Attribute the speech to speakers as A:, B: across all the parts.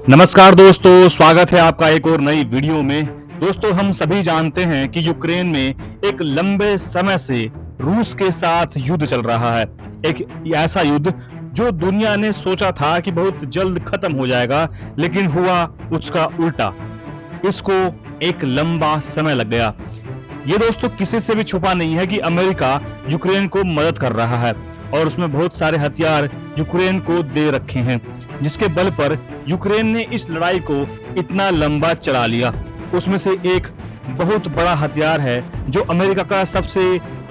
A: नमस्कार दोस्तों, स्वागत है आपका एक और नई वीडियो में। दोस्तों, हम सभी जानते हैं कि यूक्रेन में एक लंबे समय से रूस के साथ युद्ध चल रहा है। एक ऐसा युद्ध जो दुनिया ने सोचा था कि बहुत जल्द खत्म हो जाएगा, लेकिन हुआ उसका उल्टा। इसको एक लंबा समय लग गया। ये दोस्तों किसी से भी छुपा नहीं है कि अमेरिका यूक्रेन को मदद कर रहा है और उसमें बहुत सारे हथियार यूक्रेन को दे रखे हैं, जिसके बल पर यूक्रेन ने इस लड़ाई को इतना लंबा चला लिया। उसमें से एक बहुत बड़ा हथियार है जो अमेरिका का सबसे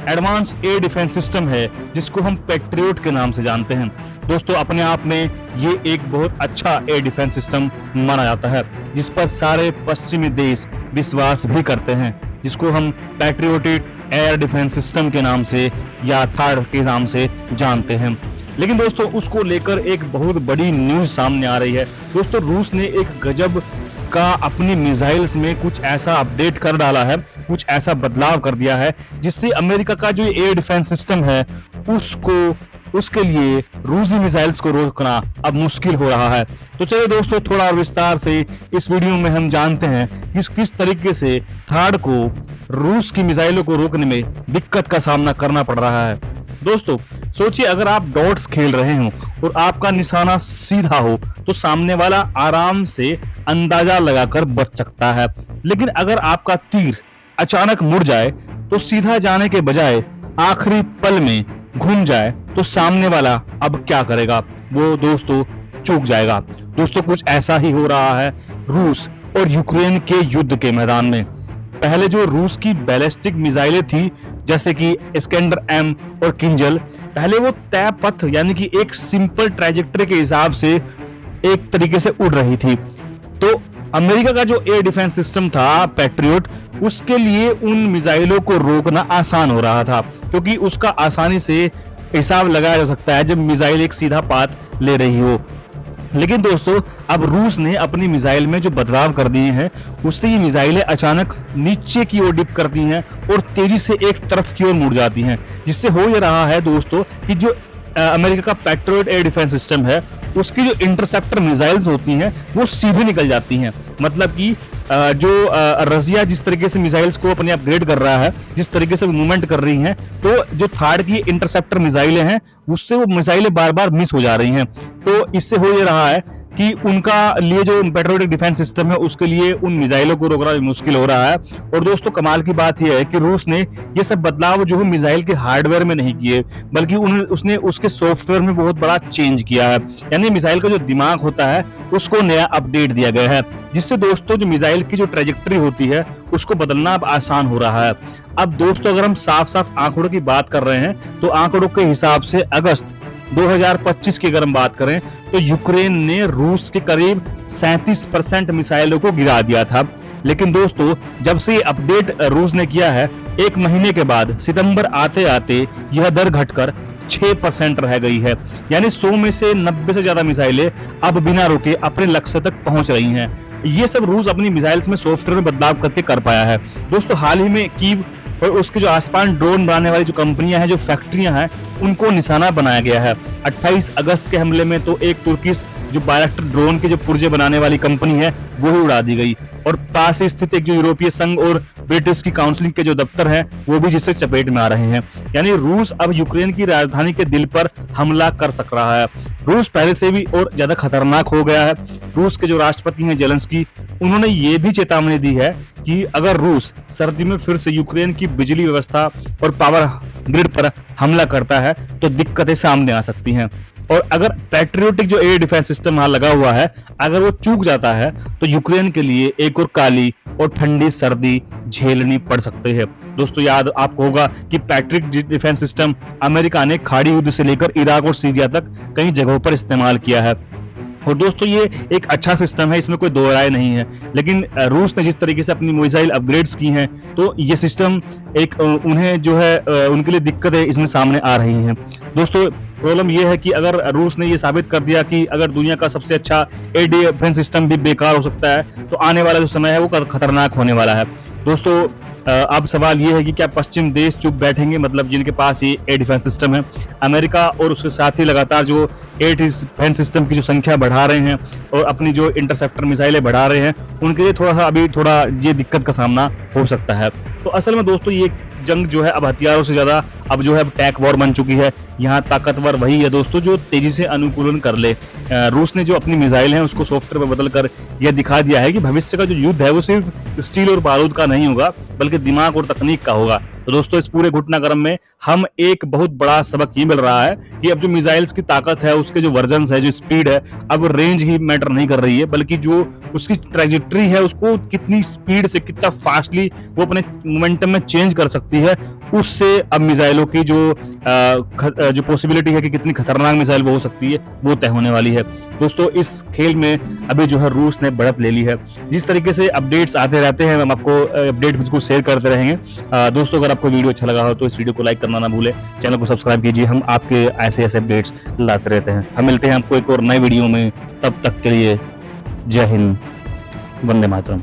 A: एडवांस एयर डिफेंस सिस्टम है, जिसको हम पैट्रियट के नाम से जानते हैं। दोस्तों, अपने आप में ये एक बहुत अच्छा एयर डिफेंस सिस्टम माना जाता है, जिस पर सारे पश्चिमी देश विश्वास भी करते हैं, जिसको हम पैट्रियोटिक एयर डिफेंस सिस्टम के नाम से या थार्ड के नाम से जानते हैं। लेकिन दोस्तों, उसको लेकर एक बहुत बड़ी न्यूज सामने आ रही है। दोस्तों, रूस ने एक गजब का अपनी मिसाइल्स में कुछ ऐसा अपडेट कर डाला है, कुछ ऐसा बदलाव कर दिया है, जिससे अमेरिका का जो एयर डिफेंस सिस्टम है उसके लिए रूसी मिसाइल्स को रोकना अब मुश्किल हो रहा है। तो चलिए दोस्तों, थोड़ा और विस्तार से इस वीडियो में हम जानते हैं कि किस तरीके से थार्ड को रूस की मिसाइलों को रोकने में दिक्कत का सामना करना पड़ रहा है। दोस्तों, सोचिए, अगर आप डॉट्स खेल रहे हो और आपका निशाना सीधा हो तो सामने वाला आराम से अंदाजा लगाकर बच सकता है, लेकिन अगर आपका तीर अचानक मुड़ जाए तो सीधा जाने के बजाय आखिरी पल में घूम जाए तो सामने वाला अब क्या करेगा? वो दोस्तों चूक जाएगा। दोस्तों, कुछ ऐसा ही हो रहा है रूस और यूक्रेन के युद्ध के मैदान में। पहले जो रूस की बैलिस्टिक मिसाइलें थी, जैसे कि इस्कंदर एम और किंजल, पहले वो तय पथ यानी कि एक सिंपल ट्रैजेक्टरी के हिसाब से एक तरीके से उड़ रही थी। तो अमेरिका का जो एयर डिफेंस सिस्टम था पैट्रियट, उसके लिए उन मिसाइलों को रोकना आसान हो रहा था, क्योंकि उसका आसानी से हिसाब लगाया जा सकता है जब मिसाइल एक सीधा पाथ ले रही हो। लेकिन दोस्तों, अब रूस ने अपनी मिसाइल में जो बदलाव कर दिए हैं, उससे ये मिसाइलें अचानक नीचे की ओर डिप करती हैं और तेजी से एक तरफ की ओर मुड़ जाती हैं, जिससे हो ये रहा है दोस्तों कि जो अमेरिका का पैट्रियट एयर डिफेंस सिस्टम है, उसकी जो इंटरसेप्टर मिसाइल्स होती हैं वो सीधे निकल जाती हैं। मतलब कि जो रसिया जिस तरीके से मिसाइल्स को अपने अपग्रेड कर रहा है, जिस तरीके से मूवमेंट कर रही हैं, तो जो थार्ड की इंटरसेप्टर मिसाइलें हैं उससे वो मिसाइलें बार बार मिस हो जा रही हैं। तो इससे हो ये रहा है कि उनका लिए जो पैट्रियोटिक डिफेंस सिस्टम है उसके लिए उन मिसाइलों को रोकना भी मुश्किल हो रहा है। और दोस्तों, कमाल की बात यह है कि रूस ने ये सब बदलाव जो है मिसाइल के हार्डवेयर में नहीं किए, बल्कि उसने उसके सॉफ्टवेयर में बहुत बड़ा चेंज किया है। यानी मिसाइल का जो दिमाग होता है उसको नया अपडेट दिया गया है, जिससे दोस्तों जो मिसाइल की जो ट्रेजेक्टरी होती है उसको बदलना अब आसान हो रहा है। अब दोस्तों, अगर हम साफ साफ आंकड़ों की बात कर रहे हैं तो आंकड़ों के हिसाब से अगस्त 2025 की अगर हम बात करें तो यूक्रेन ने रूस के करीब 37% मिसाइलों को गिरा दिया था। लेकिन दोस्तों, जब से ये अपडेट रूस ने किया है, एक महीने के बाद सितंबर आते आते यह दर घटकर 6% रह गई है। यानी 100 में से 90 से ज्यादा मिसाइलें अब बिना रुके अपने लक्ष्य तक पहुंच रही हैं। ये सब रूस अपनी मिसाइल्स में सॉफ्टवेयर में बदलाव करके कर पाया है। दोस्तों, हाल ही में कीव और उसके जो आसपास ड्रोन बनाने वाली जो कंपनियां हैं, जो फैक्ट्रियां हैं, उनको निशाना बनाया गया है। 28 अगस्त के हमले में तो एक तुर्किश जो बायरक्टर ड्रोन के जो पुर्जे बनाने वाली कंपनी है वो ही उड़ा दी गई, और पास ही स्थित एक जो यूरोपीय संघ और ब्रिटिश की काउंसिलिंग के जो दफ्तर हैं वो भी जिससे चपेट में आ रहे हैं। यानी रूस अब यूक्रेन की राजधानी के दिल पर हमला कर सक रहा है। रूस पहले से भी और ज्यादा खतरनाक हो गया है। रूस के जो राष्ट्रपति हैं जेलेंस्की, उन्होंने ये भी चेतावनी दी है कि अगर रूस सर्दी में फिर से यूक्रेन की बिजली व्यवस्था और पावर ग्रिड पर हमला करता है तो दिक्कतें सामने आ सकती हैं। और अगर पैट्रियोटिक जो एयर डिफेंस सिस्टम वहां लगा हुआ है, अगर वो चूक जाता है तो यूक्रेन के लिए एक और काली और ठंडी सर्दी झेलनी पड़ सकती है। दोस्तों, याद आपको होगा कि पैट्रियोटिक डिफेंस सिस्टम अमेरिका ने खाड़ी युद्ध से लेकर इराक और सीरिया तक कई जगहों पर इस्तेमाल किया है। और दोस्तों, ये एक अच्छा सिस्टम है, इसमें कोई दो राय नहीं है। लेकिन रूस ने जिस तरीके से अपनी मिसाइल अपग्रेड्स की हैं, तो ये सिस्टम एक उन्हें जो है उनके लिए दिक्कतें इसमें सामने आ रही हैं। दोस्तों, प्रॉब्लम ये है कि अगर रूस ने ये साबित कर दिया कि अगर दुनिया का सबसे अच्छा एयर डिफेंस सिस्टम भी बेकार हो सकता है, तो आने वाला जो समय है वो खतरनाक होने वाला है। दोस्तों अब सवाल ये है कि क्या पश्चिम देश चुप बैठेंगे, मतलब जिनके पास ये एयर डिफेंस सिस्टम है। अमेरिका और उसके साथ ही लगातार जो एयर डिफेंस सिस्टम की जो संख्या बढ़ा रहे हैं और अपनी जो इंटरसेप्टर मिसाइलें बढ़ा रहे हैं, उनके लिए थोड़ा ये दिक्कत का सामना हो सकता है। तो असल में दोस्तों ये जंग जो है अब हथियारों से ज़्यादा अब जो है टैक वॉर बन चुकी है। यहाँ ताकतवर वही है दोस्तों जो तेजी से अनुकूलन कर ले। रूस ने जो अपनी मिसाइल है उसको सॉफ्टवेयर में बदल कर यह दिखा दिया है कि भविष्य का जो युद्ध है वो सिर्फ स्टील और बारूद का नहीं होगा, बल्कि दिमाग और तकनीक का होगा। तो दोस्तों इस पूरे घटनाक्रम में हम एक बहुत बड़ा सबक ये मिल रहा है कि अब जो मिसाइल्स की ताकत है, उसके जो वर्जन्स है, जो स्पीड है, अब रेंज ही मैटर नहीं कर रही है, बल्कि जो उसकी ट्रैजेक्टरी है उसको कितनी स्पीड से कितना फास्टली वो अपने मोमेंटम में चेंज कर सकती है, उससे अब मिसाइलों की जो पॉसिबिलिटी है कि कितनी खतरनाक मिसाइल वो हो सकती है वो तय होने वाली है। दोस्तों इस खेल में अभी जो है रूस ने बढ़त ले ली है। जिस तरीके से अपडेट्स आते रहते हैं हम आपको अपडेट बिल्कुल शेयर करते रहेंगे। दोस्तों अगर आपको वीडियो अच्छा लगा हो तो इस वीडियो को लाइक करना ना भूलें, चैनल को सब्सक्राइब कीजिए। हम आपके ऐसे अपडेट्स लाते रहते हैं। हम मिलते हैं आपको एक और नए वीडियो में, तब तक के लिए जय हिंद, वंदे मातरम।